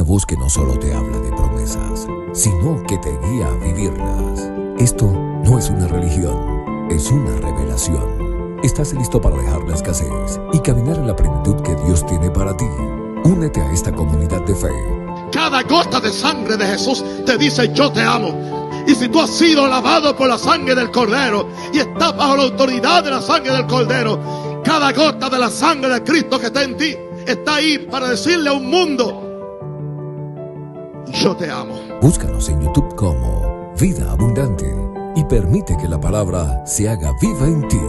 voz que no solo te habla de promesas, sino que te guía a vivirlas. Esto no es una religión, es una revelación. ¿Estás listo para dejar la escasez y caminar en la plenitud que Dios tiene para ti? Únete a esta comunidad de fe. Cada gota de sangre de Jesús te dice: yo te amo. Y si tú has sido lavado por la sangre del Cordero y estás bajo la autoridad de la sangre del Cordero, cada gota de la sangre de Cristo que está en ti está ahí para decirle a un mundo: yo te amo. Búscanos en YouTube como Vida Abundante y permite que la palabra se haga viva en ti.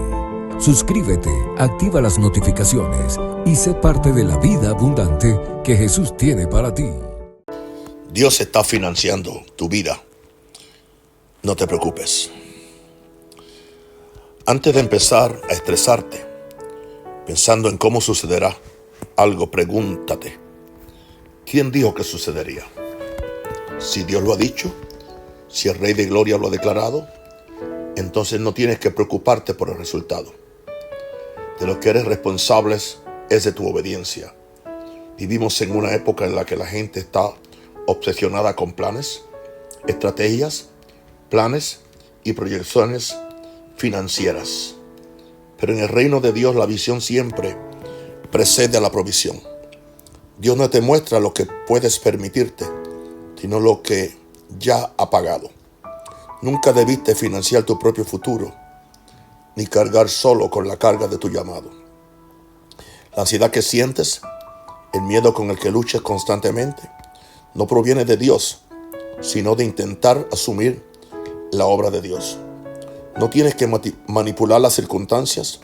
Suscríbete, activa las notificaciones y sé parte de la vida abundante que Jesús tiene para ti. Dios está financiando tu vida. No te preocupes. Antes de empezar a estresarte, pensando en cómo sucederá algo, pregúntate: ¿quién dijo que sucedería? Si Dios lo ha dicho, si el Rey de Gloria lo ha declarado, entonces no tienes que preocuparte por el resultado. De lo que eres responsable es de tu obediencia. Vivimos en una época en la que la gente está obsesionada con planes, estrategias, planes y proyecciones financieras. Pero en el reino de Dios la visión siempre precede a la provisión. Dios no te muestra lo que puedes permitirte, sino lo que ya ha pagado. Nunca debiste financiar tu propio futuro, ni cargar solo con la carga de tu llamado. La ansiedad que sientes, el miedo con el que luchas constantemente, no proviene de Dios, sino de intentar asumir la obra de Dios. No tienes que manipular las circunstancias,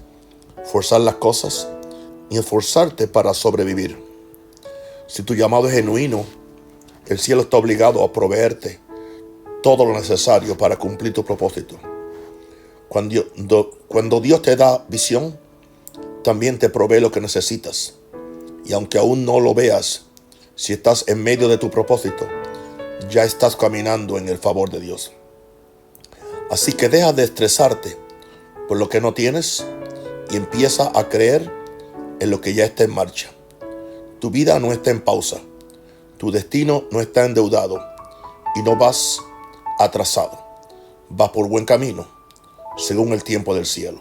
forzar las cosas, ni esforzarte para sobrevivir. Si tu llamado es genuino, el cielo está obligado a proveerte todo lo necesario para cumplir tu propósito. Cuando Dios te da visión, también te provee lo que necesitas. Y aunque aún no lo veas, si estás en medio de tu propósito, ya estás caminando en el favor de Dios. Así que deja de estresarte por lo que no tienes y empieza a creer en lo que ya está en marcha. Tu vida no está en pausa. Tu destino no está endeudado y no vas atrasado. Vas por buen camino, según el tiempo del cielo.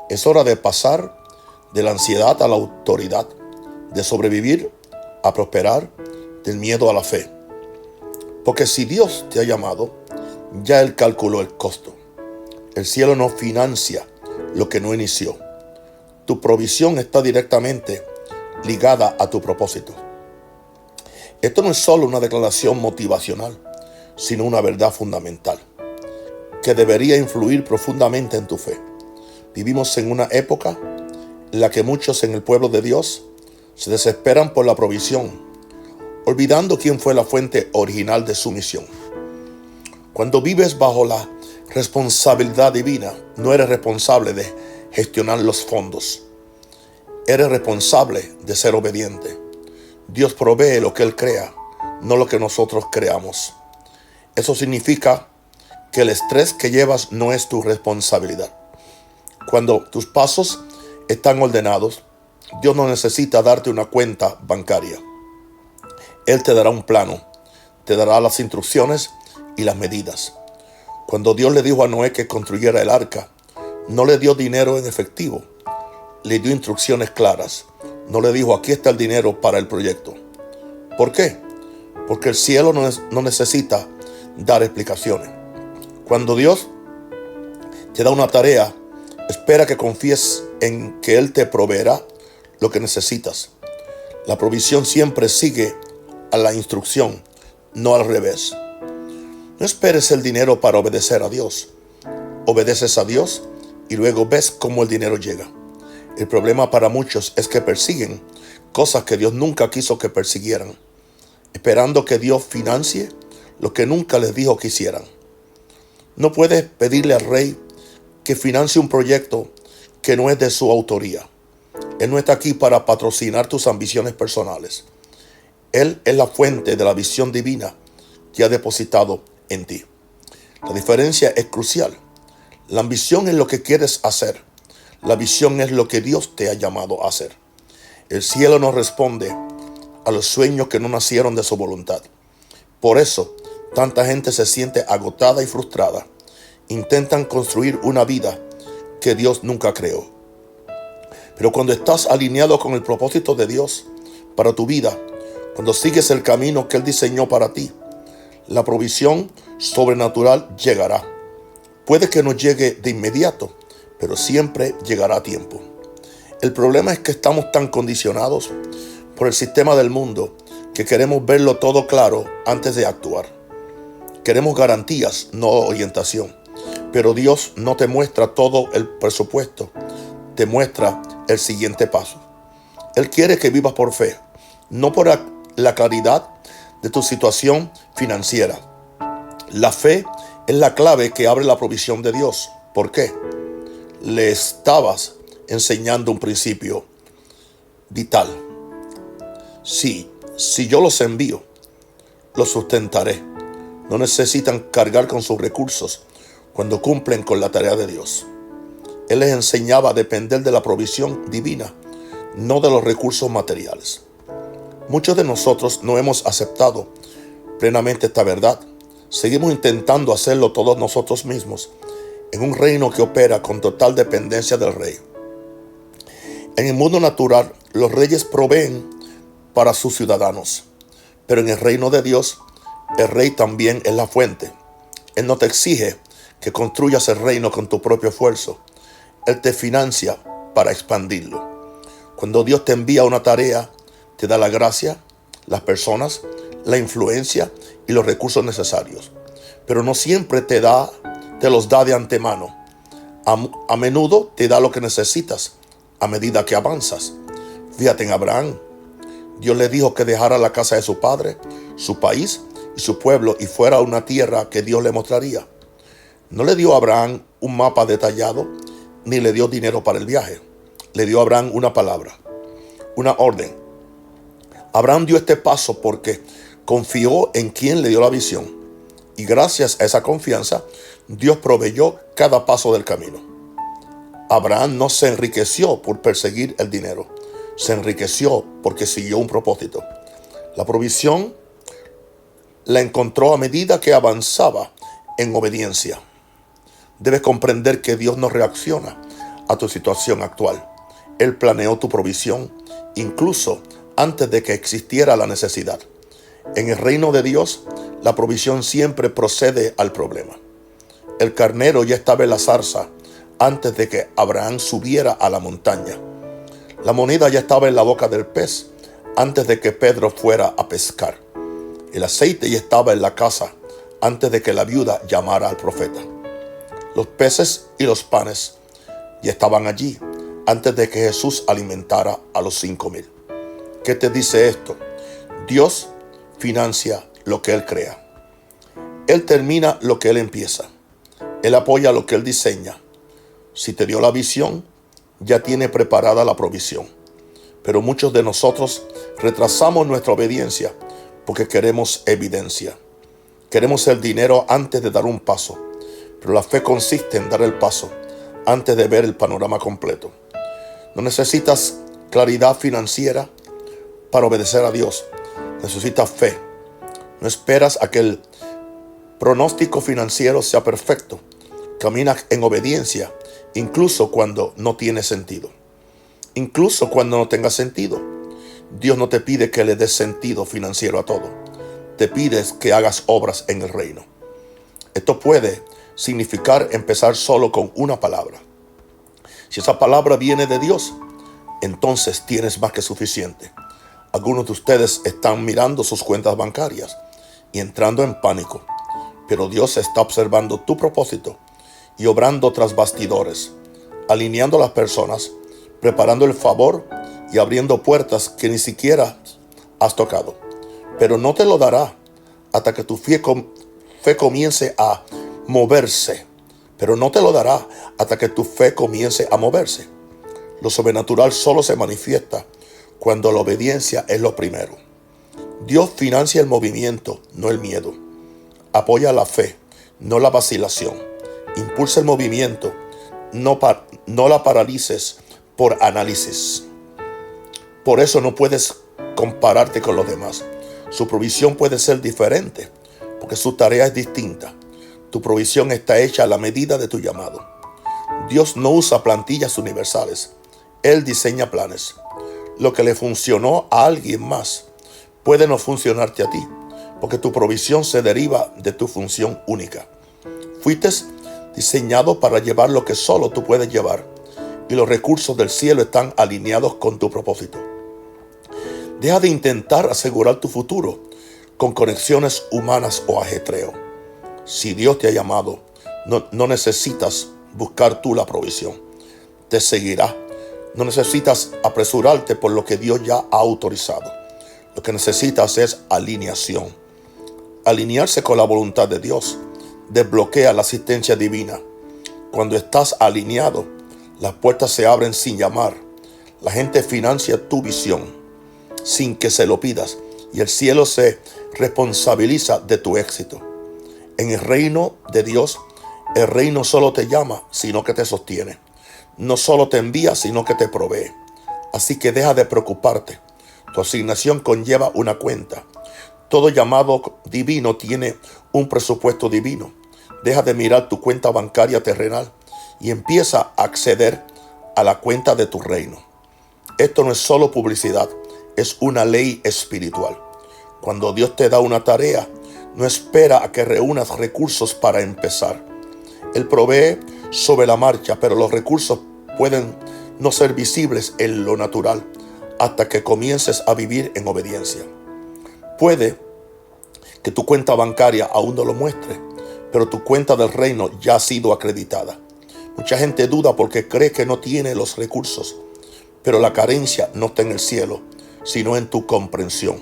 Es hora de pasar de la ansiedad a la autoridad, de sobrevivir a prosperar, del miedo a la fe. Porque si Dios te ha llamado, ya Él calculó el costo. El cielo no financia lo que no inició. Tu provisión está directamente ligada a tu propósito. Esto no es solo una declaración motivacional, sino una verdad fundamental que debería influir profundamente en tu fe. Vivimos en una época en la que muchos en el pueblo de Dios se desesperan por la provisión, olvidando quién fue la fuente original de su misión. Cuando vives bajo la responsabilidad divina, no eres responsable de gestionar los fondos. Eres responsable de ser obediente. Dios provee lo que Él crea, no lo que nosotros creamos. Eso significa que el estrés que llevas no es tu responsabilidad. Cuando tus pasos están ordenados, Dios no necesita darte una cuenta bancaria. Él te dará un plano, te dará las instrucciones y las medidas. Cuando Dios le dijo a Noé que construyera el arca, no le dio dinero en efectivo, le dio instrucciones claras. No le dijo: aquí está el dinero para el proyecto. ¿Por qué? Porque el cielo no necesita dar explicaciones. Cuando Dios te da una tarea, espera que confíes en que Él te proveerá lo que necesitas. La provisión siempre sigue a la instrucción, no al revés. No esperes el dinero para obedecer a Dios. Obedeces a Dios y luego ves cómo el dinero llega. El problema para muchos es que persiguen cosas que Dios nunca quiso que persiguieran, esperando que Dios financie lo que nunca les dijo que hicieran. No puedes pedirle al rey que financie un proyecto que no es de su autoría. Él no está aquí para patrocinar tus ambiciones personales. Él es la fuente de la visión divina que ha depositado en ti. La diferencia es crucial. La ambición es lo que quieres hacer. La visión es lo que Dios te ha llamado a hacer. El cielo no responde a los sueños que no nacieron de su voluntad. Por eso, tanta gente se siente agotada y frustrada. Intentan construir una vida que Dios nunca creó. Pero cuando estás alineado con el propósito de Dios para tu vida, cuando sigues el camino que Él diseñó para ti, la provisión sobrenatural llegará. Puede que no llegue de inmediato, pero siempre llegará a tiempo. El problema es que estamos tan condicionados por el sistema del mundo que queremos verlo todo claro antes de actuar. Queremos garantías, no orientación. Pero Dios no te muestra todo el presupuesto, te muestra el siguiente paso. Él quiere que vivas por fe, no por la claridad de tu situación financiera. La fe es la clave que abre la provisión de Dios. ¿Por qué? Le estabas enseñando un principio vital. Si yo los envío, los sustentaré. No necesitan cargar con sus recursos cuando cumplen con la tarea de Dios. Él les enseñaba a depender de la provisión divina, no de los recursos materiales. Muchos de nosotros no hemos aceptado plenamente esta verdad. Seguimos intentando hacerlo todos nosotros mismos en un reino que opera con total dependencia del rey. En el mundo natural, los reyes proveen para sus ciudadanos, pero en el reino de Dios, el rey también es la fuente. Él no te exige que construyas el reino con tu propio esfuerzo. Él te financia para expandirlo. Cuando Dios te envía una tarea, te da la gracia, las personas, la influencia y los recursos necesarios. Pero no siempre te los da de antemano. A menudo te da lo que necesitas a medida que avanzas. Fíjate en Abraham. Dios le dijo que dejara la casa de su padre, su país y su pueblo y fuera a una tierra que Dios le mostraría. No le dio a Abraham un mapa detallado ni le dio dinero para el viaje. Le dio a Abraham una palabra, una orden. Abraham dio este paso porque confió en quien le dio la visión. Y gracias a esa confianza, Dios proveyó cada paso del camino. Abraham no se enriqueció por perseguir el dinero. Se enriqueció porque siguió un propósito. La provisión la encontró a medida que avanzaba en obediencia. Debes comprender que Dios no reacciona a tu situación actual. Él planeó tu provisión incluso antes de que existiera la necesidad. En el reino de Dios, la provisión siempre procede al problema. El carnero ya estaba en la zarza antes de que Abraham subiera a la montaña. La moneda ya estaba en la boca del pez antes de que Pedro fuera a pescar. El aceite ya estaba en la casa antes de que la viuda llamara al profeta. Los peces y los panes ya estaban allí antes de que Jesús alimentara a los 5,000. ¿Qué te dice esto? Dios financia lo que Él crea. Él termina lo que Él empieza. Él apoya lo que Él diseña. Si te dio la visión, ya tiene preparada la provisión. Pero muchos de nosotros retrasamos nuestra obediencia porque queremos evidencia. Queremos el dinero antes de dar un paso. Pero la fe consiste en dar el paso antes de ver el panorama completo. No necesitas claridad financiera para obedecer a Dios. Necesitas fe. No esperas a que el pronóstico financiero sea perfecto. Caminas en obediencia, incluso cuando no tiene sentido. Incluso cuando no tenga sentido. Dios no te pide que le des sentido financiero a todo. Te pides que hagas obras en el reino. Esto puede significar empezar solo con una palabra. Si esa palabra viene de Dios, entonces tienes más que suficiente. Algunos de ustedes están mirando sus cuentas bancarias y entrando en pánico. Pero Dios está observando tu propósito y obrando tras bastidores, alineando a las personas, preparando el favor y abriendo puertas que ni siquiera has tocado. Pero no te lo dará hasta que tu fe comience a moverse. Pero no te lo dará hasta que tu fe comience a moverse. Lo sobrenatural solo se manifiesta cuando la obediencia es lo primero. Dios financia el movimiento, no el miedo. Apoya la fe, no la vacilación. Impulsa el movimiento, no la paralices por análisis. Por eso no puedes compararte con los demás. Su provisión puede ser diferente porque su tarea es distinta. Tu provisión está hecha a la medida de tu llamado. Dios no usa plantillas universales. Él diseña planes. Lo que le funcionó a alguien más puede no funcionarte a ti, porque tu provisión se deriva de tu función única. Fuiste diseñado para llevar lo que solo tú puedes llevar, y los recursos del cielo están alineados con tu propósito. Deja de intentar asegurar tu futuro con conexiones humanas o ajetreo. Si Dios te ha llamado, no necesitas buscar tú la provisión. Te seguirá. No necesitas apresurarte por lo que Dios ya ha autorizado. Lo que necesitas es alineación. Alinearse con la voluntad de Dios desbloquea la asistencia divina. Cuando estás alineado, las puertas se abren sin llamar. La gente financia tu visión sin que se lo pidas, y el cielo se responsabiliza de tu éxito. En el reino de Dios, el rey no solo te llama, sino que te sostiene. No solo te envía, sino que te provee. Así que deja de preocuparte. Tu asignación conlleva una cuenta. Todo llamado divino tiene un presupuesto divino. Deja de mirar tu cuenta bancaria terrenal y empieza a acceder a la cuenta de tu reino. Esto no es solo publicidad, es una ley espiritual. Cuando Dios te da una tarea, no espera a que reúnas recursos para empezar. Él provee sobre la marcha, pero los recursos pueden no ser visibles en lo natural hasta que comiences a vivir en obediencia. Puede que tu cuenta bancaria aún no lo muestre, pero tu cuenta del reino ya ha sido acreditada. Mucha gente duda porque cree que no tiene los recursos, pero la carencia no está en el cielo, sino en tu comprensión.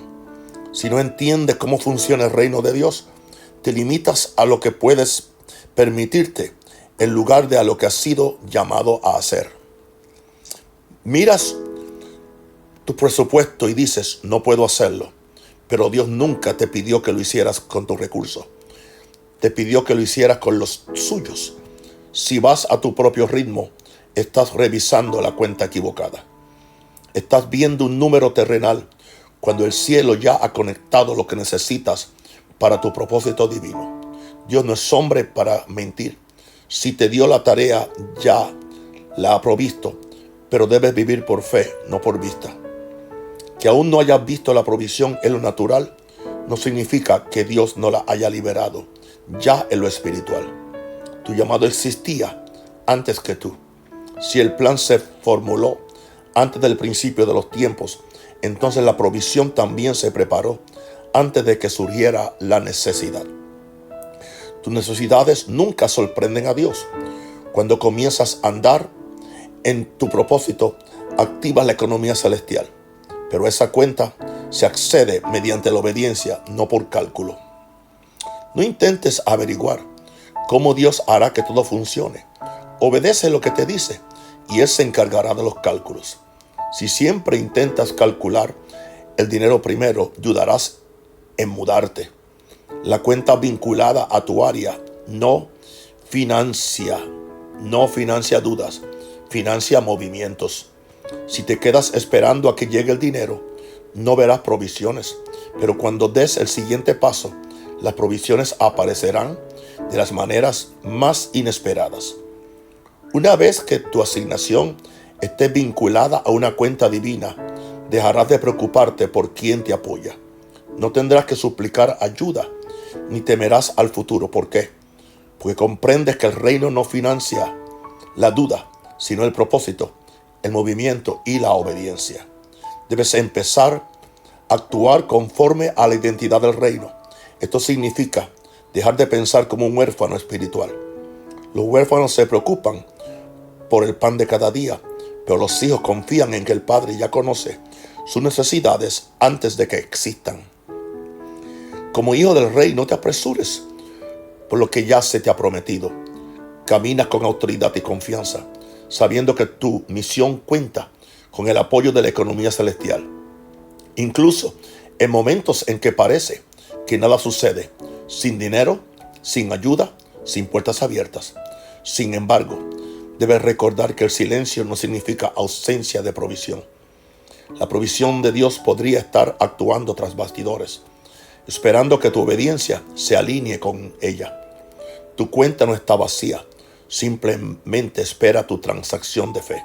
Si no entiendes cómo funciona el reino de Dios, te limitas a lo que puedes permitirte en lugar de a lo que has sido llamado a hacer. Miras tu presupuesto y dices, no puedo hacerlo, pero Dios nunca te pidió que lo hicieras con tus recursos. Te pidió que lo hicieras con los suyos. Si vas a tu propio ritmo, estás revisando la cuenta equivocada. Estás viendo un número terrenal cuando el cielo ya ha conectado lo que necesitas para tu propósito divino. Dios no es hombre para mentir. Si te dio la tarea, ya la ha provisto, pero debes vivir por fe, no por vista. Que aún no hayas visto la provisión en lo natural, no significa que Dios no la haya liberado, ya en lo espiritual. Tu llamado existía antes que tú. Si el plan se formuló antes del principio de los tiempos, entonces la provisión también se preparó antes de que surgiera la necesidad. Tus necesidades nunca sorprenden a Dios. Cuando comienzas a andar en tu propósito, activas la economía celestial. Pero esa cuenta se accede mediante la obediencia, no por cálculo. No intentes averiguar cómo Dios hará que todo funcione. Obedece lo que te dice y Él se encargará de los cálculos. Si siempre intentas calcular el dinero primero, dudarás en mudarte. La cuenta vinculada a tu área no financia dudas, financia movimientos. Si te quedas esperando a que llegue el dinero, no verás provisiones. Pero cuando des el siguiente paso, las provisiones aparecerán de las maneras más inesperadas. Una vez que tu asignación esté vinculada a una cuenta divina, dejarás de preocuparte por quién te apoya. No tendrás que suplicar ayuda, ni temerás al futuro. ¿Por qué? Porque comprendes que el reino no financia la duda, sino el propósito, el movimiento y la obediencia. Debes empezar a actuar conforme a la identidad del reino. Esto significa dejar de pensar como un huérfano espiritual. Los huérfanos se preocupan por el pan de cada día, pero los hijos confían en que el Padre ya conoce sus necesidades antes de que existan. Como hijo del rey, no te apresures por lo que ya se te ha prometido. Camina con autoridad y confianza, sabiendo que tu misión cuenta con el apoyo de la economía celestial. Incluso en momentos en que parece que nada sucede, sin dinero, sin ayuda, sin puertas abiertas. Sin embargo, debes recordar que el silencio no significa ausencia de provisión. La provisión de Dios podría estar actuando tras bastidores, esperando que tu obediencia se alinee con ella. Tu cuenta no está vacía, simplemente espera tu transacción de fe.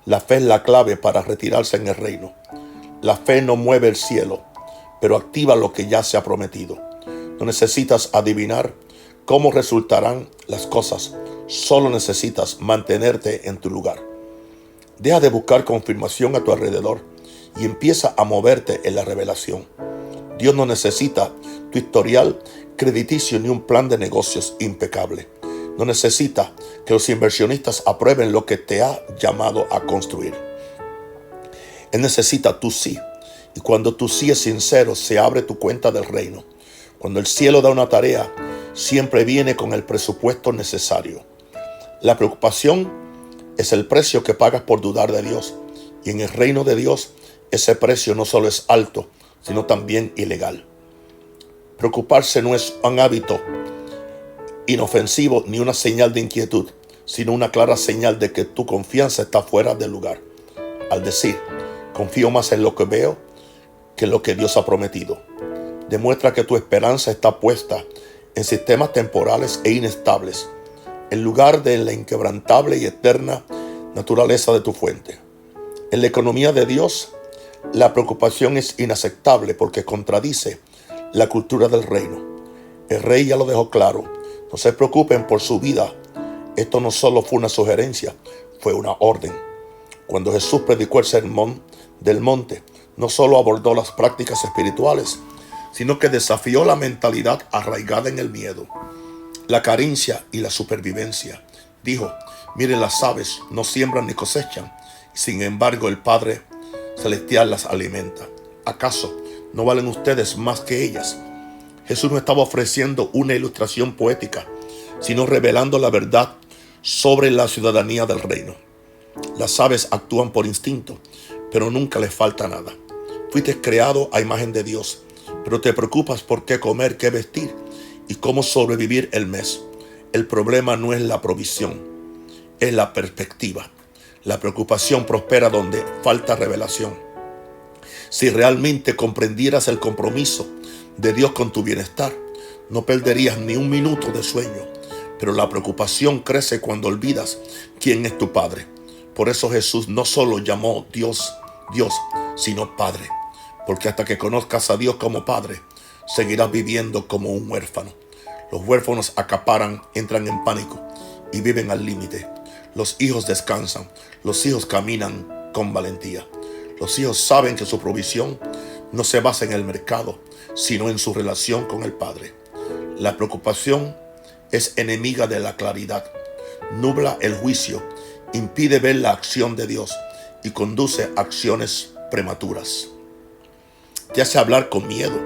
La fe es la clave para retirarse en el reino. La fe no mueve el cielo, pero activa lo que ya se ha prometido. No necesitas adivinar cómo resultarán las cosas, solo necesitas mantenerte en tu lugar. Deja de buscar confirmación a tu alrededor y empieza a moverte en la revelación. Dios no necesita tu historial crediticio ni un plan de negocios impecable. No necesita que los inversionistas aprueben lo que te ha llamado a construir. Él necesita tu sí. Y cuando tu sí es sincero, se abre tu cuenta del reino. Cuando el cielo da una tarea, siempre viene con el presupuesto necesario. La preocupación es el precio que pagas por dudar de Dios. Y en el reino de Dios, ese precio no solo es alto, sino también ilegal. Preocuparse no es un hábito inofensivo ni una señal de inquietud, sino una clara señal de que tu confianza está fuera de lugar. Al decir, confío más en lo que veo que en lo que Dios ha prometido. Demuestra que tu esperanza está puesta en sistemas temporales e inestables, en lugar de la inquebrantable y eterna naturaleza de tu fuente. En la economía de Dios, la preocupación es inaceptable porque contradice la cultura del reino. El rey ya lo dejó claro. No se preocupen por su vida. Esto no solo fue una sugerencia, fue una orden. Cuando Jesús predicó el sermón del monte, no solo abordó las prácticas espirituales, sino que desafió la mentalidad arraigada en el miedo, la carencia y la supervivencia. Dijo, miren, las aves no siembran ni cosechan, sin embargo el Padre Celestial las alimenta. ¿Acaso no valen ustedes más que ellas? Jesús no estaba ofreciendo una ilustración poética, sino revelando la verdad sobre la ciudadanía del reino. Las aves actúan por instinto, pero nunca les falta nada. Fuiste creado a imagen de Dios, pero te preocupas por qué comer, qué vestir y cómo sobrevivir el mes. El problema no es la provisión, es la perspectiva. La preocupación prospera donde falta revelación. Si realmente comprendieras el compromiso de Dios con tu bienestar, no perderías ni un minuto de sueño. Pero la preocupación crece cuando olvidas quién es tu Padre. Por eso Jesús no solo llamó Dios, sino Padre. Porque hasta que conozcas a Dios como Padre, seguirás viviendo como un huérfano. Los huérfanos acaparan, entran en pánico y viven al límite. Los hijos descansan, los hijos caminan con valentía. Los hijos saben que su provisión no se basa en el mercado, sino en su relación con el Padre. La preocupación es enemiga de la claridad, nubla el juicio, impide ver la acción de Dios y conduce a acciones prematuras. Te hace hablar con miedo,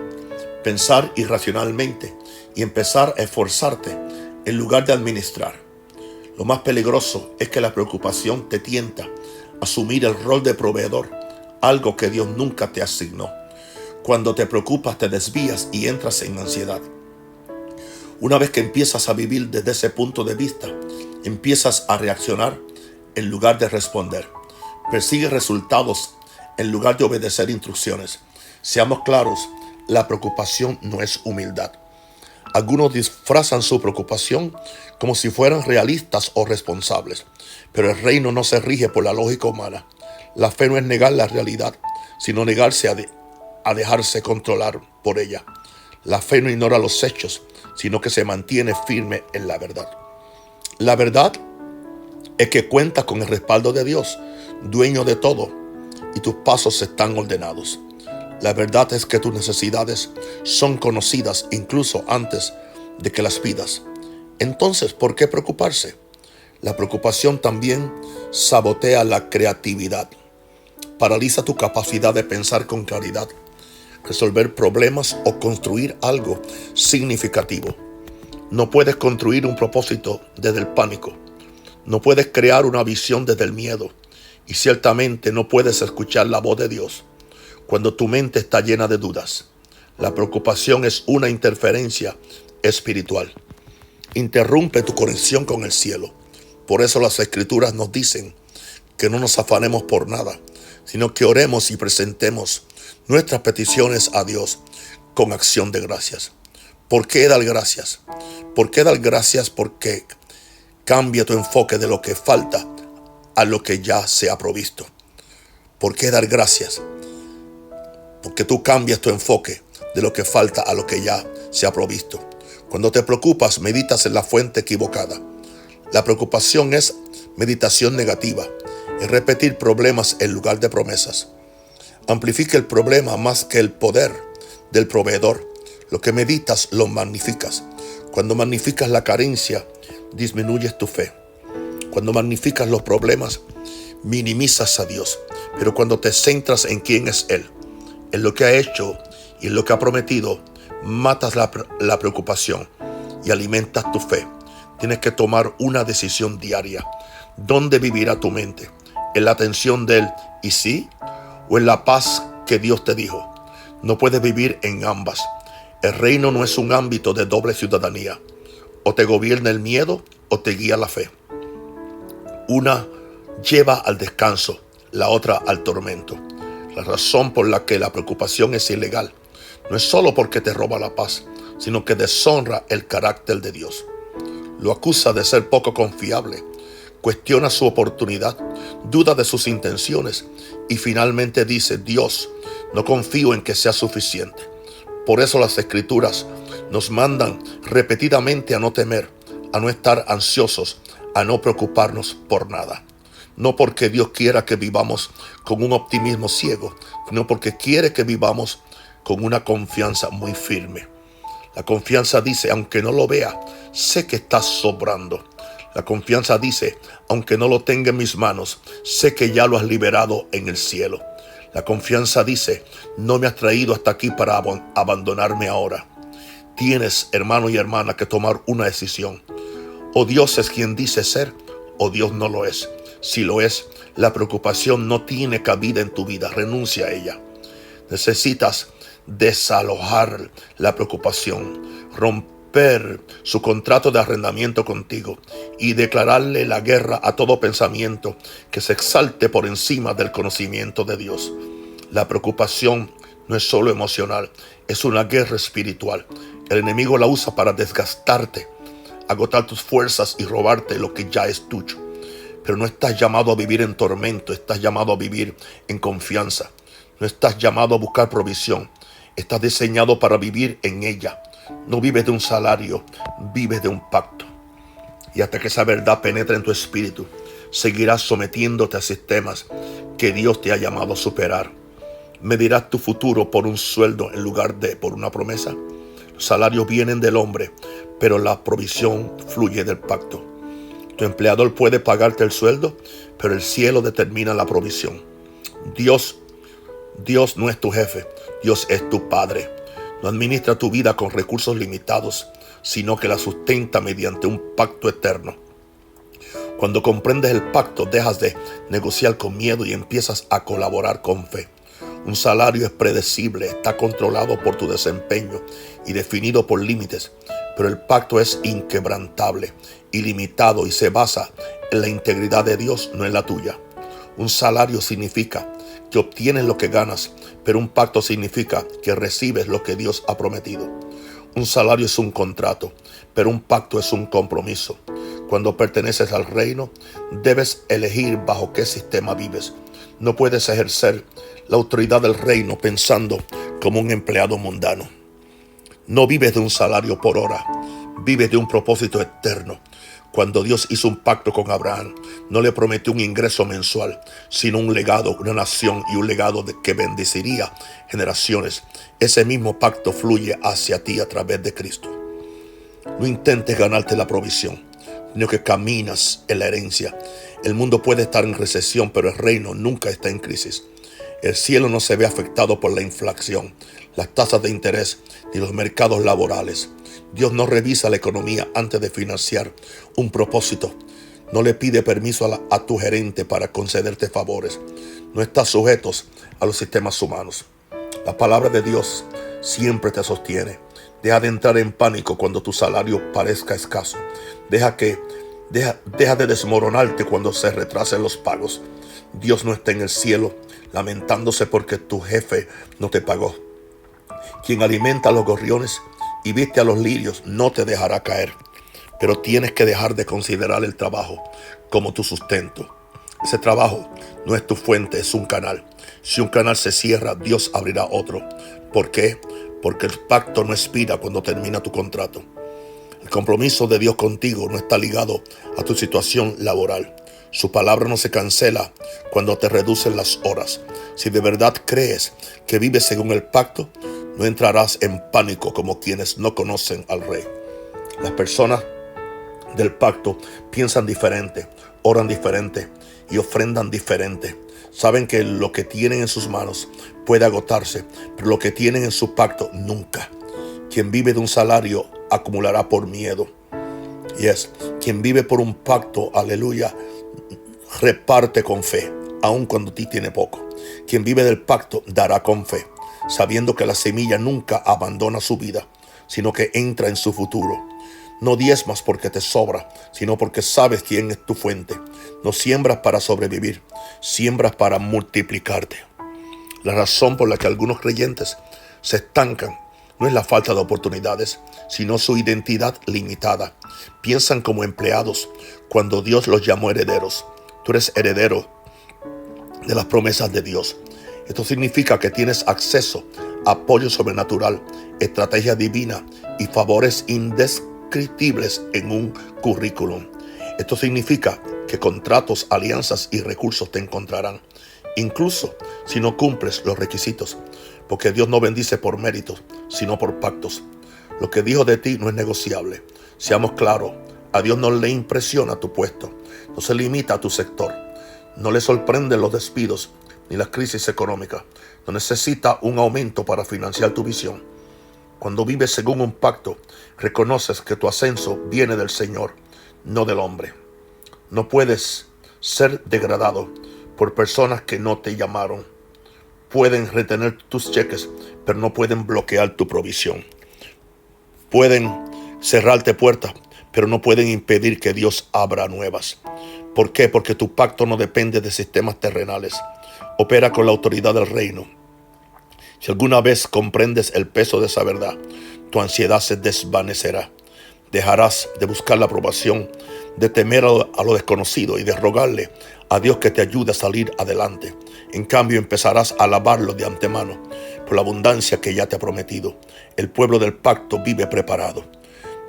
pensar irracionalmente y empezar a esforzarte en lugar de administrar. Lo más peligroso es que la preocupación te tienta a asumir el rol de proveedor, algo que Dios nunca te asignó. Cuando te preocupas te desvías y entras en ansiedad. Una vez que empiezas a vivir desde ese punto de vista, empiezas a reaccionar en lugar de responder. Persigues resultados en lugar de obedecer instrucciones. Seamos claros, la preocupación no es humildad. Algunos disfrazan su preocupación como si fueran realistas o responsables, pero el reino no se rige por la lógica humana. La fe no es negar la realidad, sino negarse a dejarse controlar por ella. La fe no ignora los hechos, sino que se mantiene firme en la verdad. La verdad es que cuentas con el respaldo de Dios, dueño de todo, y tus pasos están ordenados. La verdad es que tus necesidades son conocidas incluso antes de que las pidas. Entonces, ¿por qué preocuparse? La preocupación también sabotea la creatividad. Paraliza tu capacidad de pensar con claridad, resolver problemas o construir algo significativo. No puedes construir un propósito desde el pánico. No puedes crear una visión desde el miedo. Y ciertamente no puedes escuchar la voz de Dios cuando tu mente está llena de dudas. La preocupación es una interferencia espiritual. Interrumpe tu conexión con el cielo. Por eso las Escrituras nos dicen que no nos afanemos por nada, sino que oremos y presentemos nuestras peticiones a Dios con acción de gracias. ¿Por qué dar gracias? ¿Por qué dar gracias? Porque cambia tu enfoque de lo que falta a lo que ya se ha provisto. ¿Por qué dar gracias? Porque tú cambias tu enfoque de lo que falta a lo que ya se ha provisto. Cuando te preocupas, meditas en la fuente equivocada. La preocupación es meditación negativa, es repetir problemas en lugar de promesas. Amplifica el problema más que el poder del proveedor. Lo que meditas lo magnificas. Cuando magnificas la carencia, disminuyes tu fe. Cuando magnificas los problemas, minimizas a Dios. Pero cuando te centras en quién es Él, en lo que ha hecho y en lo que ha prometido, matas la preocupación y alimentas tu fe. Tienes que tomar una decisión diaria. ¿Dónde vivirá tu mente? ¿En la atención del y sí? ¿O en la paz que Dios te dijo? No puedes vivir en ambas. El reino no es un ámbito de doble ciudadanía. O te gobierna el miedo o te guía la fe. Una lleva al descanso, la otra al tormento. La razón por la que la preocupación es ilegal no es solo porque te roba la paz, sino que deshonra el carácter de Dios. Lo acusa de ser poco confiable, cuestiona su oportunidad, duda de sus intenciones y finalmente dice: Dios, no confío en que sea suficiente. Por eso las Escrituras nos mandan repetidamente a no temer, a no estar ansiosos, a no preocuparnos por nada. No porque Dios quiera que vivamos con un optimismo ciego, sino porque quiere que vivamos con una confianza muy firme. La confianza dice: aunque no lo vea, sé que está sobrando. La confianza dice: aunque no lo tenga en mis manos, sé que ya lo has liberado en el cielo. La confianza dice: no me has traído hasta aquí para abandonarme ahora. Tienes, hermano y hermana, que tomar una decisión. O Dios es quien dice ser, o Dios no lo es. Si lo es, la preocupación no tiene cabida en tu vida. Renuncia a ella. Necesitas desalojar la preocupación, romper su contrato de arrendamiento contigo y declararle la guerra a todo pensamiento que se exalte por encima del conocimiento de Dios. La preocupación no es solo emocional, es una guerra espiritual. El enemigo la usa para desgastarte, agotar tus fuerzas y robarte lo que ya es tuyo. Pero no estás llamado a vivir en tormento, estás llamado a vivir en confianza. No estás llamado a buscar provisión, estás diseñado para vivir en ella. No vives de un salario, vives de un pacto. Y hasta que esa verdad penetre en tu espíritu, seguirás sometiéndote a sistemas que Dios te ha llamado a superar. Medirás tu futuro por un sueldo en lugar de por una promesa. Los salarios vienen del hombre, pero la provisión fluye del pacto. Tu empleador puede pagarte el sueldo, pero el cielo determina la provisión. Dios no es tu jefe, Dios es tu Padre. No administra tu vida con recursos limitados, sino que la sustenta mediante un pacto eterno. Cuando comprendes el pacto, dejas de negociar con miedo y empiezas a colaborar con fe. Un salario es predecible, está controlado por tu desempeño y definido por límites, pero el pacto es inquebrantable, ilimitado y se basa en la integridad de Dios, no en la tuya. Un salario significa que obtienes lo que ganas, pero un pacto significa que recibes lo que Dios ha prometido. Un salario es un contrato, pero un pacto es un compromiso. Cuando perteneces al reino, debes elegir bajo qué sistema vives. No puedes ejercer la autoridad del reino pensando como un empleado mundano. No vives de un salario por hora, vives de un propósito eterno. Cuando Dios hizo un pacto con Abraham, no le prometió un ingreso mensual, sino un legado, una nación y un legado que bendeciría generaciones. Ese mismo pacto fluye hacia ti a través de Cristo. No intentes ganarte la provisión, sino que caminas en la herencia. El mundo puede estar en recesión, pero el reino nunca está en crisis. El cielo no se ve afectado por la inflación, las tasas de interés ni los mercados laborales. Dios no revisa la economía antes de financiar un propósito. No le pide permiso a tu gerente para concederte favores. No estás sujeto a los sistemas humanos. La palabra de Dios siempre te sostiene. Deja de entrar en pánico cuando tu salario parezca escaso. Deja de desmoronarte cuando se retrasen los pagos. Dios no está en el cielo lamentándose porque tu jefe no te pagó. Quien alimenta a los gorriones y viste a los lirios no te dejará caer. Pero tienes que dejar de considerar el trabajo como tu sustento. Ese trabajo no es tu fuente, es un canal. Si un canal se cierra, Dios abrirá otro. ¿Por qué? Porque el pacto no expira cuando termina tu contrato. El compromiso de Dios contigo no está ligado a tu situación laboral. Su palabra no se cancela cuando te reducen las horas. Si de verdad crees que vives según el pacto, no entrarás en pánico como quienes no conocen al Rey. Las personas del pacto piensan diferente, oran diferente y ofrendan diferente. Saben que lo que tienen en sus manos puede agotarse, pero lo que tienen en su pacto nunca. Quien vive de un salario acumulará por miedo. Quien vive por un pacto, aleluya, reparte con fe, aun cuando ti tiene poco. Quien vive del pacto dará con fe, sabiendo que la semilla nunca abandona su vida, sino que entra en su futuro. No diezmas porque te sobra, sino porque sabes quién es tu fuente. No siembras para sobrevivir, siembras para multiplicarte. La razón por la que algunos creyentes se estancan no es la falta de oportunidades, sino su identidad limitada. Piensan como empleados cuando Dios los llamó herederos. Tú eres heredero de las promesas de Dios. Esto significa que tienes acceso a apoyo sobrenatural, estrategia divina y favores indescriptibles en un currículum. Esto significa que contratos, alianzas y recursos te encontrarán, incluso si no cumples los requisitos, porque Dios no bendice por méritos, sino por pactos. Lo que dijo de ti no es negociable. Seamos claros, a Dios no le impresiona tu puesto, no se limita a tu sector, no le sorprenden los despidos ni las crisis económicas, no necesita un aumento para financiar tu visión. Cuando vives según un pacto, reconoces que tu ascenso viene del Señor, no del hombre. No puedes ser degradado por personas que no te llamaron. Pueden retener tus cheques, pero no pueden bloquear tu provisión. Pueden cerrarte puertas, pero no pueden impedir que Dios abra nuevas. ¿Por qué? Porque tu pacto no depende de sistemas terrenales. Opera con la autoridad del reino. Si alguna vez comprendes el peso de esa verdad, tu ansiedad se desvanecerá. Dejarás de buscar la aprobación, de temer a lo desconocido y de rogarle a Dios que te ayude a salir adelante. En cambio, empezarás a alabarlo de antemano por la abundancia que ya te ha prometido. El pueblo del pacto vive preparado.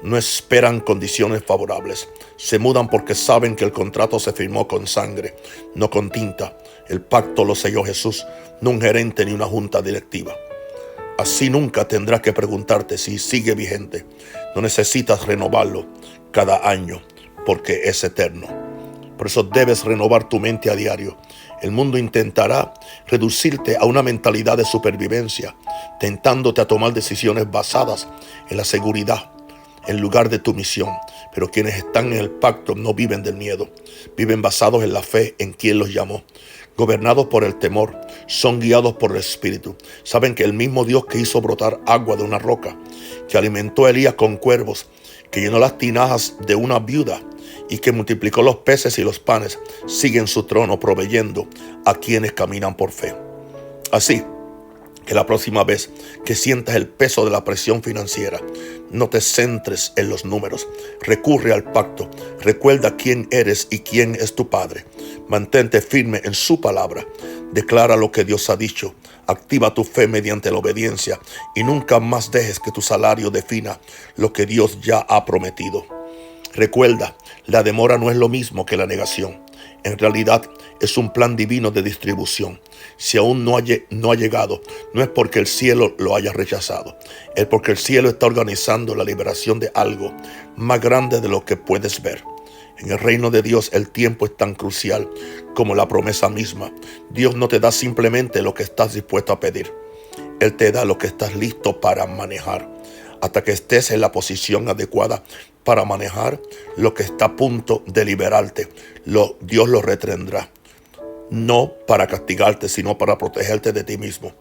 No esperan condiciones favorables. Se mudan porque saben que el contrato se firmó con sangre, no con tinta. El pacto lo selló Jesús, no un gerente ni una junta directiva. Así nunca tendrás que preguntarte si sigue vigente. No necesitas renovarlo cada año porque es eterno. Por eso debes renovar tu mente a diario. El mundo intentará reducirte a una mentalidad de supervivencia, tentándote a tomar decisiones basadas en la seguridad en lugar de tu misión. Pero quienes están en el pacto no viven del miedo, viven basados en la fe en quien los llamó. Gobernados por el temor, son guiados por el Espíritu. Saben que el mismo Dios que hizo brotar agua de una roca, que alimentó a Elías con cuervos, que llenó las tinajas de una viuda y que multiplicó los peces y los panes, sigue en su trono proveyendo a quienes caminan por fe. Así que la próxima vez que sientas el peso de la presión financiera, no te centres en los números. Recurre al pacto. Recuerda quién eres y quién es tu Padre. Mantente firme en su palabra. Declara lo que Dios ha dicho. Activa tu fe mediante la obediencia y nunca más dejes que tu salario defina lo que Dios ya ha prometido. Recuerda, la demora no es lo mismo que la negación. En realidad es un plan divino de distribución. Si aún no ha llegado, no es porque el cielo lo haya rechazado. Es porque el cielo está organizando la liberación de algo más grande de lo que puedes ver. En el reino de Dios el tiempo es tan crucial como la promesa misma. Dios no te da simplemente lo que estás dispuesto a pedir. Él te da lo que estás listo para manejar. Hasta que estés en la posición adecuada para manejar lo que está a punto de liberarte, Dios lo retendrá. No para castigarte, sino para protegerte de ti mismo.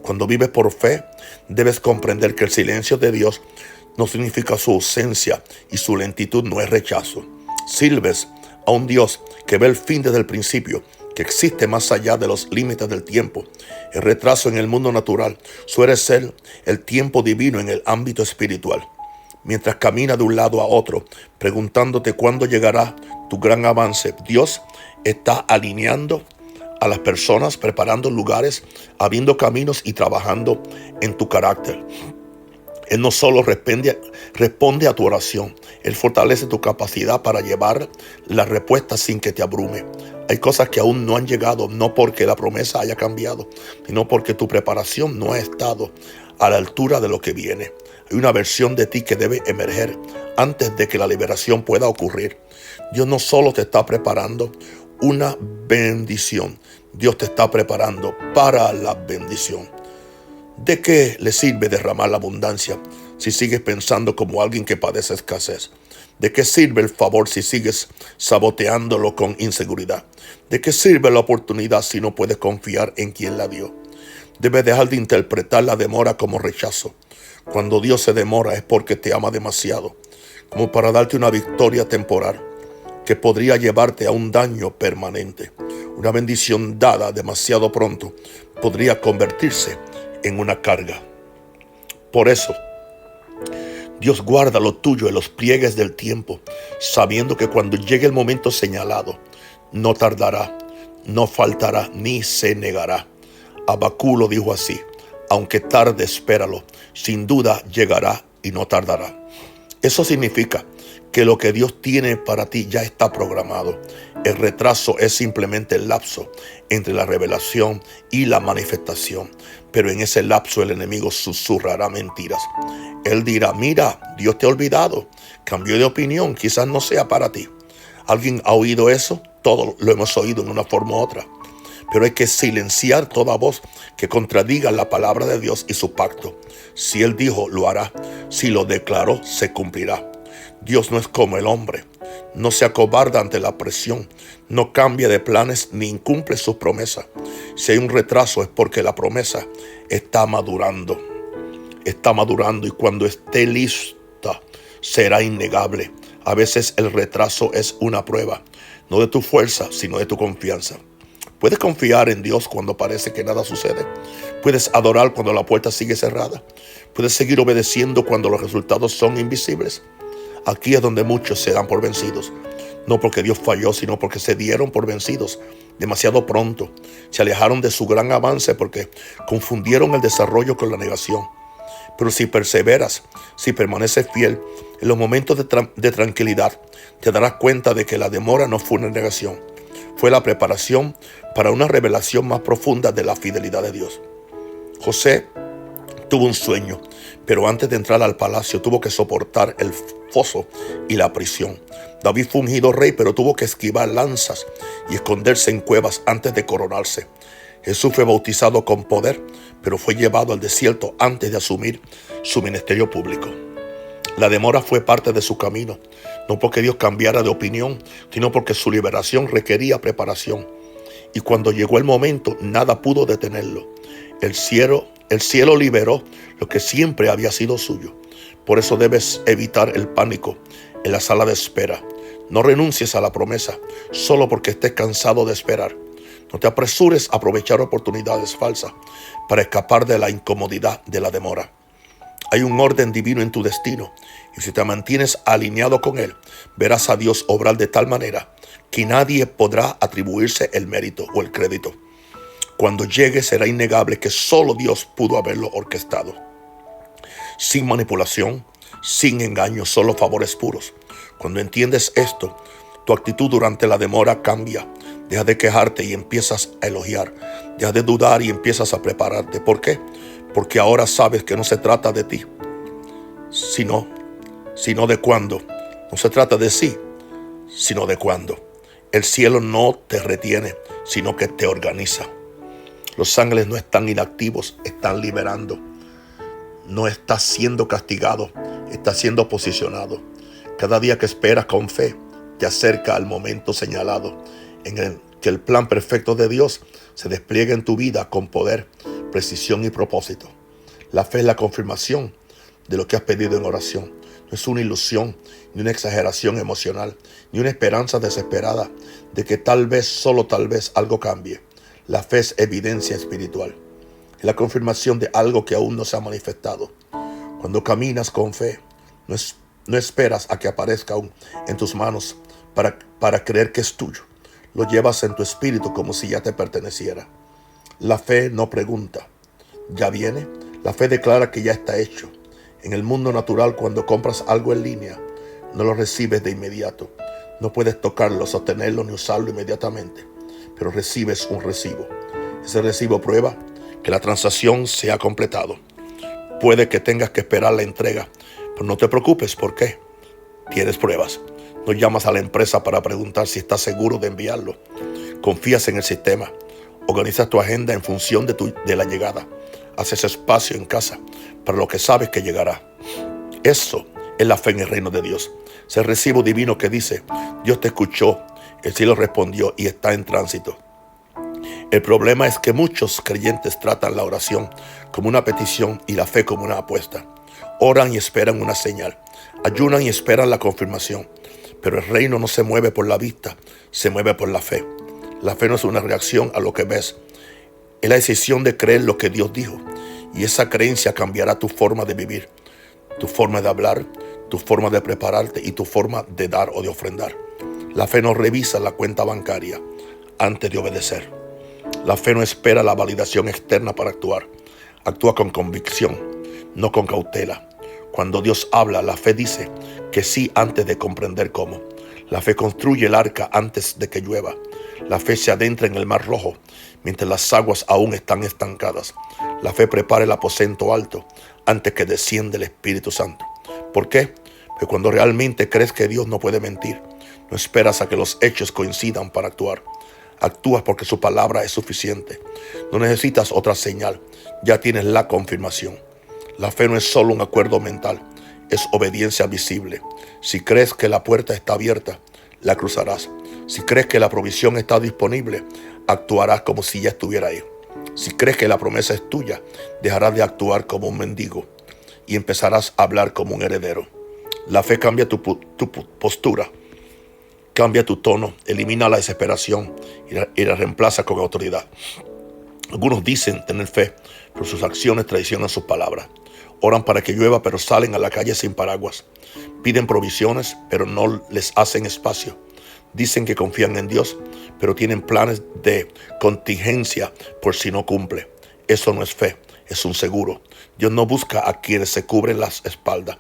Cuando vives por fe, debes comprender que el silencio de Dios no significa su ausencia y su lentitud no es rechazo. Sirves a un Dios que ve el fin desde el principio, que existe más allá de los límites del tiempo. El retraso en el mundo natural suele ser el tiempo divino en el ámbito espiritual. Mientras camina de un lado a otro, preguntándote cuándo llegará tu gran avance, Dios está alineando a las personas, preparando lugares, abriendo caminos y trabajando en tu carácter. Él no solo responde a tu oración, Él fortalece tu capacidad para llevar la respuesta sin que te abrume. Hay cosas que aún no han llegado, no porque la promesa haya cambiado, sino porque tu preparación no ha estado a la altura de lo que viene. Hay una versión de ti que debe emerger antes de que la liberación pueda ocurrir. Dios no solo te está preparando una bendición, Dios te está preparando para la bendición. ¿De qué le sirve derramar la abundancia si sigues pensando como alguien que padece escasez? ¿De qué sirve el favor si sigues saboteándolo con inseguridad? ¿De qué sirve la oportunidad si no puedes confiar en quien la dio? Debes dejar de interpretar la demora como rechazo. Cuando Dios se demora es porque te ama demasiado, como para darte una victoria temporal que podría llevarte a un daño permanente. Una bendición dada demasiado pronto podría convertirse en una carga. Por eso, Dios guarda lo tuyo en los pliegues del tiempo, sabiendo que cuando llegue el momento señalado, no tardará, no faltará, ni se negará. Habacuc lo dijo así: aunque tarde, espéralo, sin duda llegará y no tardará. Eso significa que lo que Dios tiene para ti ya está programado. El retraso es simplemente el lapso entre la revelación y la manifestación. Pero en ese lapso el enemigo susurrará mentiras. Él dirá: mira, Dios te ha olvidado, cambió de opinión, quizás no sea para ti. ¿Alguien ha oído eso? Todos lo hemos oído en una forma u otra. Pero hay que silenciar toda voz que contradiga la palabra de Dios y su pacto. Si Él dijo, lo hará. Si lo declaró, se cumplirá. Dios no es como el hombre. No se acobarda ante la presión. No cambia de planes ni incumple sus promesas. Si hay un retraso es porque la promesa está madurando. Está madurando y cuando esté lista será innegable. A veces el retraso es una prueba, no de tu fuerza, sino de tu confianza. Puedes confiar en Dios cuando parece que nada sucede. Puedes adorar cuando la puerta sigue cerrada. Puedes seguir obedeciendo cuando los resultados son invisibles. Aquí es donde muchos se dan por vencidos. No porque Dios falló, sino porque se dieron por vencidos demasiado pronto. Se alejaron de su gran avance porque confundieron el desarrollo con la negación. Pero si perseveras, si permaneces fiel, en los momentos de tranquilidad, te darás cuenta de que la demora no fue una negación. Fue la preparación para una revelación más profunda de la fidelidad de Dios. José tuvo un sueño, pero antes de entrar al palacio tuvo que soportar el foso y la prisión. David fue ungido rey, pero tuvo que esquivar lanzas y esconderse en cuevas antes de coronarse. Jesús fue bautizado con poder, pero fue llevado al desierto antes de asumir su ministerio público. La demora fue parte de su camino, no porque Dios cambiara de opinión, sino porque su liberación requería preparación. Y cuando llegó el momento, nada pudo detenerlo. El cielo liberó lo que siempre había sido suyo. Por eso debes evitar el pánico en la sala de espera. No renuncies a la promesa solo porque estés cansado de esperar. No te apresures a aprovechar oportunidades falsas para escapar de la incomodidad de la demora. Hay un orden divino en tu destino y si te mantienes alineado con él, verás a Dios obrar de tal manera que nadie podrá atribuirse el mérito o el crédito. Cuando llegue será innegable que solo Dios pudo haberlo orquestado. Sin manipulación, sin engaño, solo favores puros. Cuando entiendes esto, tu actitud durante la demora cambia. Deja de quejarte y empiezas a elogiar. Deja de dudar y empiezas a prepararte. ¿Por qué? Porque ahora sabes que no se trata de ti, sino de cuándo. No se trata de sí, sino de cuándo. El cielo no te retiene, sino que te organiza. Los ángeles no están inactivos, están liberando. No estás siendo castigado, estás siendo posicionado. Cada día que esperas con fe, te acerca al momento señalado en el que el plan perfecto de Dios se despliega en tu vida con poder, precisión y propósito. La fe es la confirmación de lo que has pedido en oración. No es una ilusión, ni una exageración emocional, ni una esperanza desesperada de que tal vez, solo tal vez, algo cambie. La fe es evidencia espiritual. Es la confirmación de algo que aún no se ha manifestado. Cuando caminas con fe, no esperas a que aparezca aún en tus manos para creer que es tuyo. Lo llevas en tu espíritu como si ya te perteneciera. La fe no pregunta, ¿ya viene? La fe declara que ya está hecho. En el mundo natural, cuando compras algo en línea, no lo recibes de inmediato. No puedes tocarlo, sostenerlo ni usarlo inmediatamente, pero recibes un recibo. Ese recibo prueba que la transacción se ha completado. Puede que tengas que esperar la entrega, pero no te preocupes. ¿Por qué? Tienes pruebas. No llamas a la empresa para preguntar si estás seguro de enviarlo. Confías en el sistema. Organizas tu agenda en función de la llegada. Haces espacio en casa para lo que sabes que llegará. Eso es la fe en el reino de Dios. Es el recibo divino que dice: Dios te escuchó, el cielo respondió y está en tránsito. El problema es que muchos creyentes tratan la oración como una petición y la fe como una apuesta. Oran y esperan una señal. Ayunan y esperan la confirmación. Pero el reino no se mueve por la vista, se mueve por la fe. La fe no es una reacción a lo que ves. Es la decisión de creer lo que Dios dijo. Y esa creencia cambiará tu forma de vivir, tu forma de hablar, tu forma de prepararte y tu forma de dar o de ofrendar. La fe no revisa la cuenta bancaria antes de obedecer. La fe no espera la validación externa para actuar. Actúa con convicción, no con cautela. Cuando Dios habla, la fe dice que sí antes de comprender cómo. La fe construye el arca antes de que llueva. La fe se adentra en el mar rojo mientras las aguas aún están estancadas. La fe prepara el aposento alto antes que descienda el Espíritu Santo. ¿Por qué? Porque cuando realmente crees que Dios no puede mentir, no esperas a que los hechos coincidan para actuar. Actúas porque su palabra es suficiente. No necesitas otra señal, ya tienes la confirmación. La fe no es solo un acuerdo mental, es obediencia visible. Si crees que la puerta está abierta, la cruzarás. Si crees que la provisión está disponible, actuarás como si ya estuviera ahí. Si crees que la promesa es tuya, dejarás de actuar como un mendigo y empezarás a hablar como un heredero. La fe cambia tu postura, cambia tu tono, elimina la desesperación y la reemplaza con autoridad. Algunos dicen tener fe, pero sus acciones traicionan sus palabras. Oran para que llueva, pero salen a la calle sin paraguas. Piden provisiones, pero no les hacen espacio. Dicen que confían en Dios, pero tienen planes de contingencia por si no cumple. Eso no es fe, es un seguro. Dios no busca a quienes se cubren las espaldas.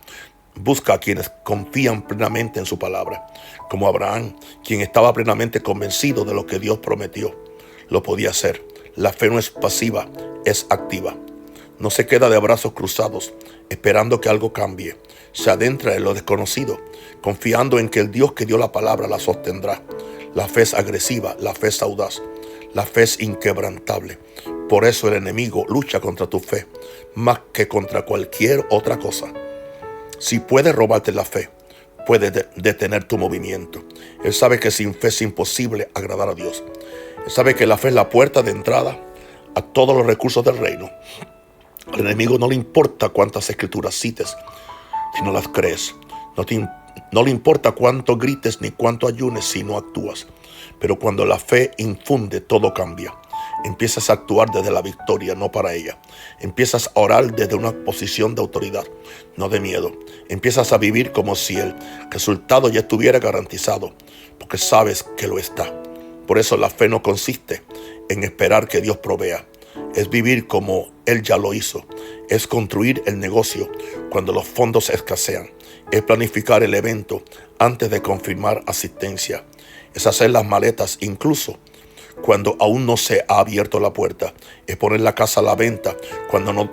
Busca a quienes confían plenamente en su palabra. Como Abraham, quien estaba plenamente convencido de lo que Dios prometió. Lo podía hacer. La fe no es pasiva, es activa. No se queda de brazos cruzados, esperando que algo cambie. Se adentra en lo desconocido, confiando en que el Dios que dio la palabra la sostendrá. La fe es agresiva, la fe es audaz, la fe es inquebrantable. Por eso el enemigo lucha contra tu fe, más que contra cualquier otra cosa. Si puede robarte la fe, puede detener tu movimiento. Él sabe que sin fe es imposible agradar a Dios. Él sabe que la fe es la puerta de entrada a todos los recursos del reino. Al enemigo no le importa cuántas escrituras cites, si no las crees. No le importa cuánto grites ni cuánto ayunes si no actúas. Pero cuando la fe infunde, todo cambia. Empiezas a actuar desde la victoria, no para ella. Empiezas a orar desde una posición de autoridad, no de miedo. Empiezas a vivir como si el resultado ya estuviera garantizado, porque sabes que lo está. Por eso la fe no consiste en esperar que Dios provea. Es vivir como Él ya lo hizo. Es construir el negocio cuando los fondos escasean. Es planificar el evento antes de confirmar asistencia. Es hacer las maletas incluso cuando aún no se ha abierto la puerta. Es poner la casa a la venta cuando no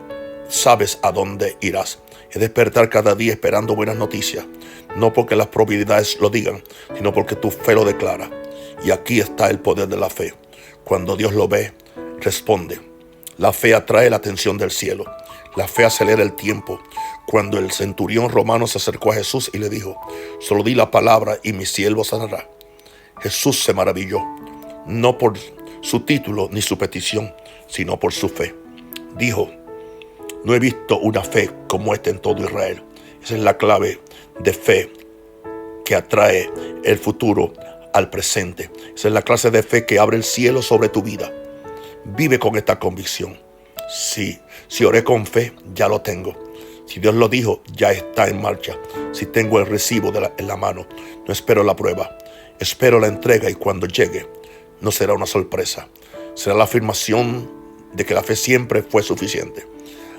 sabes a dónde irás. Es despertar cada día esperando buenas noticias. No porque las probabilidades lo digan, sino porque tu fe lo declara. Y aquí está el poder de la fe. Cuando Dios lo ve, responde. La fe atrae la atención del cielo. La fe acelera el tiempo. Cuando el centurión romano se acercó a Jesús y le dijo: solo di la palabra y mi siervo sanará. Jesús se maravilló, no por su título ni su petición, sino por su fe. Dijo: No he visto una fe como esta en todo Israel. Esa es la clave de fe que atrae el futuro al presente. Esa es la clase de fe que abre el cielo sobre tu vida. Vive con esta convicción. Si oré con fe, ya lo tengo. Si Dios lo dijo, ya está en marcha. Si tengo el recibo en la mano, no espero la prueba. Espero la entrega, y cuando llegue, no será una sorpresa. Será la afirmación de que la fe siempre fue suficiente.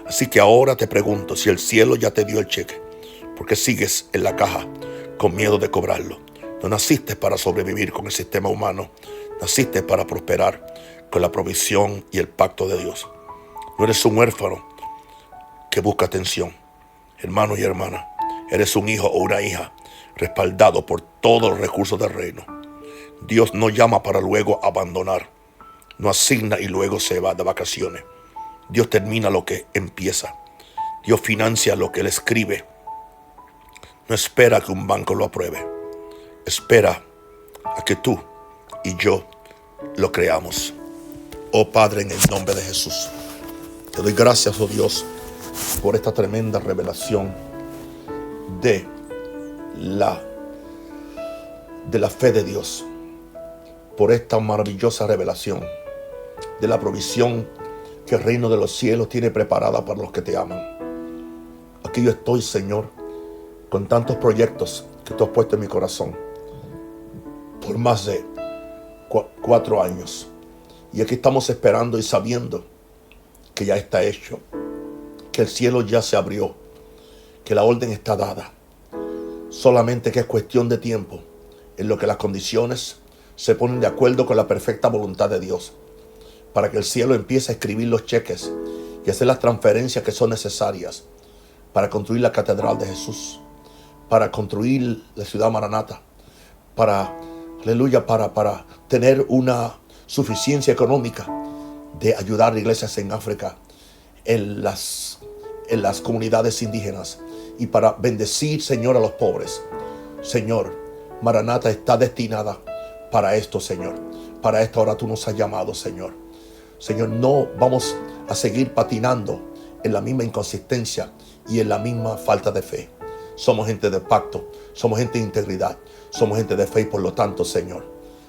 Así que ahora te pregunto, si el cielo ya te dio el cheque, ¿por qué sigues en la caja con miedo de cobrarlo? No naciste para sobrevivir con el sistema humano. Naciste para prosperar con la provisión y el pacto de Dios. No eres un huérfano que busca atención. Hermano y hermana, eres un hijo o una hija respaldado por todos los recursos del reino. Dios no llama para luego abandonar. No asigna y luego se va de vacaciones. Dios termina lo que empieza. Dios financia lo que Él escribe. No espera que un banco lo apruebe. Espera a que tú y yo lo creamos. Oh Padre, en el nombre de Jesús, te doy gracias, oh Dios, por esta tremenda revelación de la fe de Dios, por esta maravillosa revelación de la provisión que el reino de los cielos tiene preparada para los que te aman. Aquí yo estoy, Señor, con tantos proyectos que tú has puesto en mi corazón por más de 4 años. Y aquí estamos esperando y sabiendo que ya está hecho, que el cielo ya se abrió, que la orden está dada. Solamente que es cuestión de tiempo en lo que las condiciones se ponen de acuerdo con la perfecta voluntad de Dios, para que el cielo empiece a escribir los cheques y hacer las transferencias que son necesarias para construir la catedral de Jesús, para construir la ciudad Maranata, para tener una suficiencia económica de ayudar a iglesias en África, en las comunidades indígenas, y para bendecir, Señor, a los pobres. Señor, Maranata está destinada para esto, Señor. Para esta hora tú nos has llamado, Señor. Señor, no vamos a seguir patinando en la misma inconsistencia y en la misma falta de fe. Somos gente de pacto, somos gente de integridad, somos gente de fe, y por lo tanto, Señor,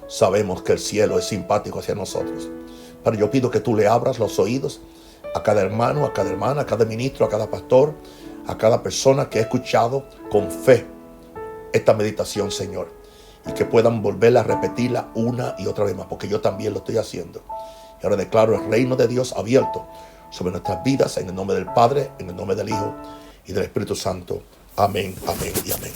sabemos que el cielo es simpático hacia nosotros. Pero yo pido que tú le abras los oídos a cada hermano, a cada hermana, a cada ministro, a cada pastor, a cada persona que ha escuchado con fe esta meditación, Señor, y que puedan volverla a repetirla una y otra vez más, porque yo también lo estoy haciendo. Y ahora declaro el reino de Dios abierto sobre nuestras vidas, en el nombre del Padre, en el nombre del Hijo y del Espíritu Santo. Amén, amén y amén.